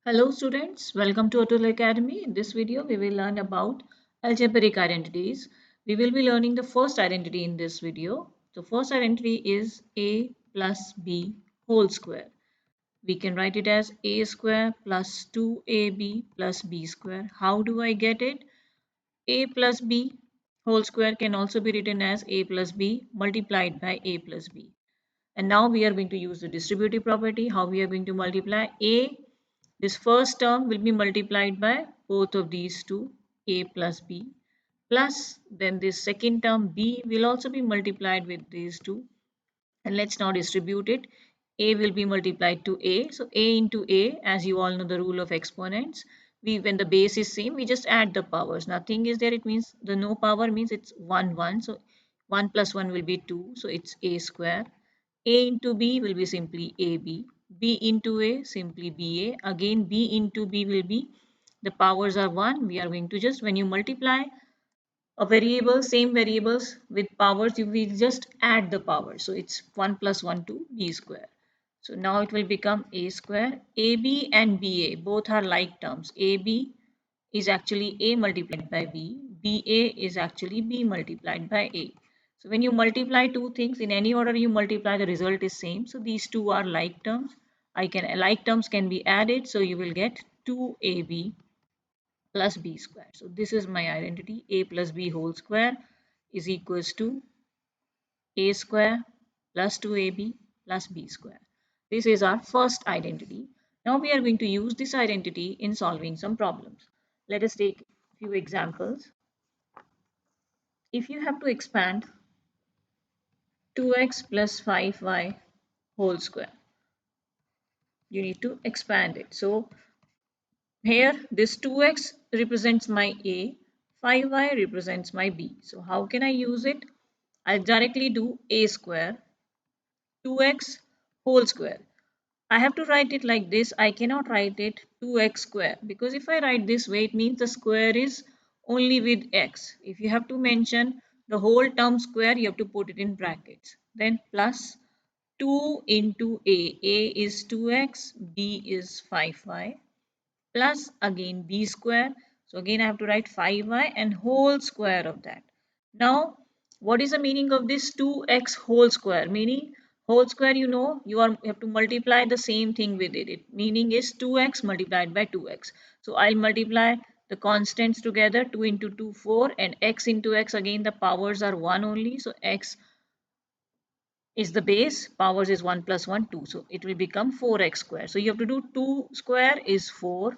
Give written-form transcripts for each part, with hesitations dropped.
Hello students, welcome to Atul Academy. In this video, we will learn about algebraic identities. We will be learning the first identity in this video. The first identity is a plus b whole square. We can write it as a square plus 2ab plus b square. How do I get it? A plus b whole square can also be written as a plus b multiplied by a plus b. And now we are going to use the distributive property. How we are going to multiply a, this first term will be multiplied by both of these two, a plus b, plus then this second term b will also be multiplied with these two. And let's now distribute it. A will be multiplied to a. So a into a, as you all know the rule of exponents, when the base is same, we just add the powers. Nothing is there, it means the no power means it's 1, 1. So 1 plus 1 will be 2. So it's a square. A into b will be simply ab. B into a simply ba. Again b into b will be, the powers are 1. We are going to just, when you multiply a variable, same variables with powers, you will just add the power. So it's 1 plus 1 to b square. So now it will become a square. AB and ba both are like terms. AB is actually a multiplied by b. Ba is actually b multiplied by a. So when you multiply two things in any order you multiply, the result is same. So these two are like terms. Like terms can be added. So you will get 2ab plus b square. So this is my identity. A plus b whole square is equals to a square plus 2ab plus b square. This is our first identity. Now we are going to use this identity in solving some problems. Let us take a few examples. If you have to expand 2x plus 5y whole square, you need to expand it. So here this 2x represents my a, 5y represents my b. So how can I use it? I'll directly do a square 2x whole square. I have to write it like this. I cannot write it 2x square because if I write this way, it means the square is only with x. If you have to mention the whole term square, you have to put it in brackets. Then plus 2 into a. A is 2x, b is 5y, plus again b square. So again I have to write 5y and whole square of that. Now what is the meaning of this 2x whole square? Meaning whole square, you have to multiply the same thing with it. Meaning is 2x multiplied by 2x. So I'll multiply the constants together. 2 into 2 4 and x into x, again the powers are 1 only. So x is the base, powers is 1 plus 1 2. So it will become 4x square. So you have to do 2 square is 4,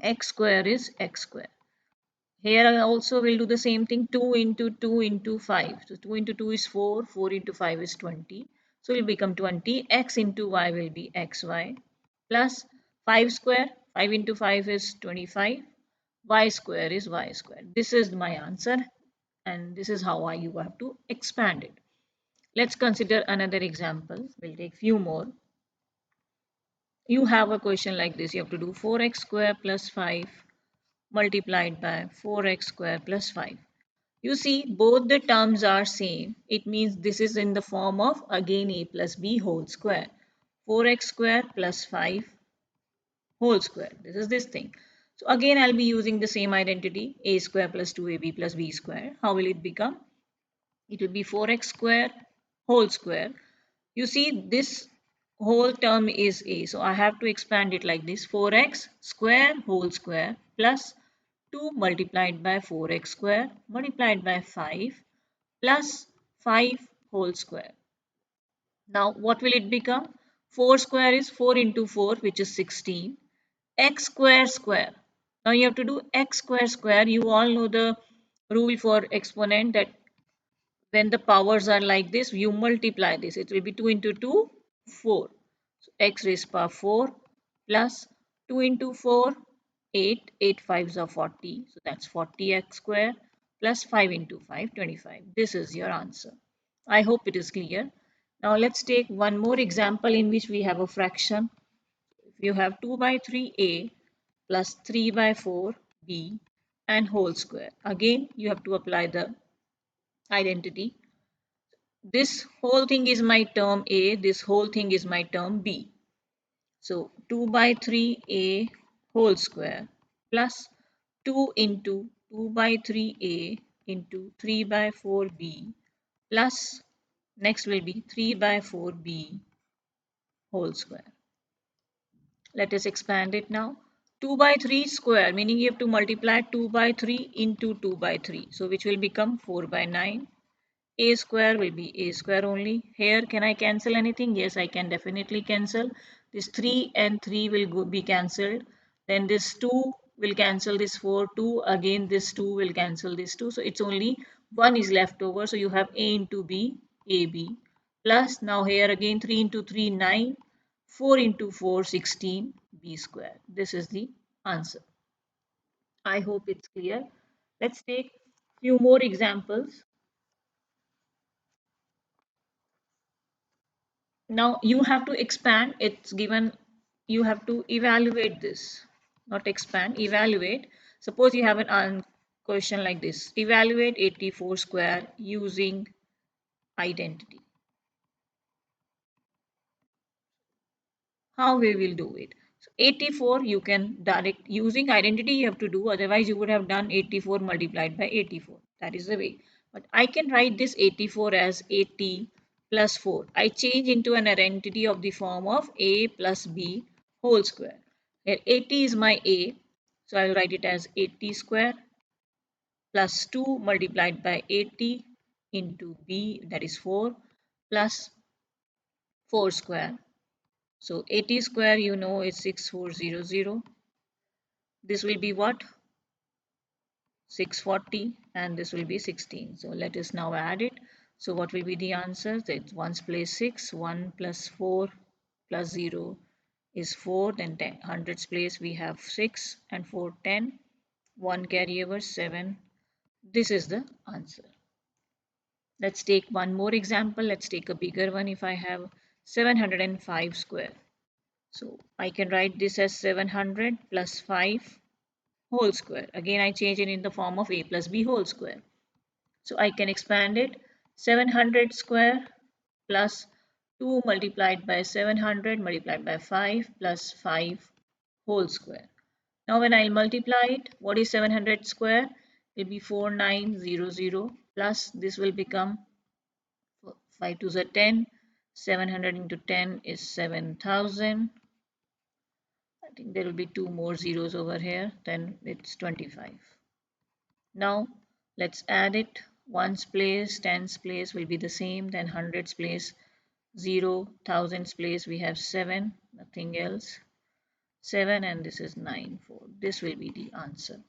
x square is x square. Here I also will do the same thing. 2 into 2 into 5. So 2 into 2 is 4. 4 into 5 is 20. So it will become 20. X into y will be xy plus 5 square. 5 into 5 is 25. Y square is y square. This is my answer and this is how you have to expand it. Let's consider another example. We'll take few more. You have a question like this. You have to do 4x square plus 5 multiplied by 4x square plus 5. You see both the terms are same. It means this is in the form of again a plus b whole square. 4x square plus 5 whole square. This is this thing. So again I'll be using the same identity, a square plus 2ab plus b square. How will it become? It will be 4x square whole square. You see this whole term is a. So I have to expand it like this. 4x square whole square plus 2 multiplied by 4x square multiplied by 5 plus 5 whole square. Now what will it become? 4 square is 4 into 4, which is 16. X square square. Now you have to do x square square. You all know the rule for exponent, that when the powers are like this, you multiply this. It will be 2 into 2, 4. So x raised power 4 plus 2 into 4, 8. 8 5s are 40. So that's 40x square plus 5 into 5, 25. This is your answer. I hope it is clear. Now let's take one more example in which we have a fraction. If you have 2 by 3a plus 3 by 4b and whole square. Again, you have to apply the identity. This whole thing is my term A, this whole thing is my term B. So 2 by 3a whole square plus 2 into 2 by 3a into 3 by 4b plus next will be 3 by 4b whole square. Let us expand it now. 2 by 3 square, meaning you have to multiply 2 by 3 into 2 by 3. So which will become 4 by 9. A square will be a square only. Here, can I cancel anything? Yes, I can definitely cancel. This 3 and 3 will be cancelled. Then this 2 will cancel this 4, 2. Again, this 2 will cancel this 2. So it's only 1 is left over. So you have A into B, AB. Plus, now here again 3 into 3, 9. 4 into 4, 16, B square. This is the answer. I hope it's clear. Let's take few more examples. Now you have to expand. It's given, you have to evaluate this, not expand, evaluate. Suppose you have an question like this: evaluate 84 square using identity. How we will do it? So 84 you can direct, using identity you have to do, otherwise you would have done 84 multiplied by 84. That is the way. But I can write this 84 as 80 plus 4. I change into an identity of the form of a plus b whole square. Here 80 is my a, so I will write it as 80 square plus 2 multiplied by 80 into b, that is 4, plus 4 square. So 80 square, you know, is 6400. This will be what? 640, and this will be 16. So let us now add it. So what will be the answer? That 1's place 6, 1 plus 4 plus 0 is 4. Then 10, 100's place we have 6 and 4, 10. 1 carry over 7. This is the answer. Let's take one more example. Let's take a bigger one. If I have 705 square. So I can write this as 700 plus 5 whole square. Again, I change it in the form of a plus b whole square. So I can expand it. 700 square plus 2 multiplied by 700 multiplied by 5 plus 5 whole square. Now when I'll multiply it, what is 700 square? It will be 4900 plus this will become 5 to the 10. 700 into 10 is 7000. I think there will be two more zeros over here, then it's 25. Now let's add it. 1's place, 10's place will be the same, then 100's place 0, 1000's place we have 7, nothing else. 7 and this is 9, 4. This will be the answer.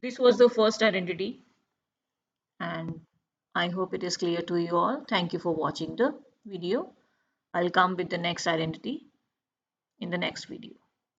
This was the first identity and I hope it is clear to you all. Thank you for watching the video. I'll come with the next identity in the next video.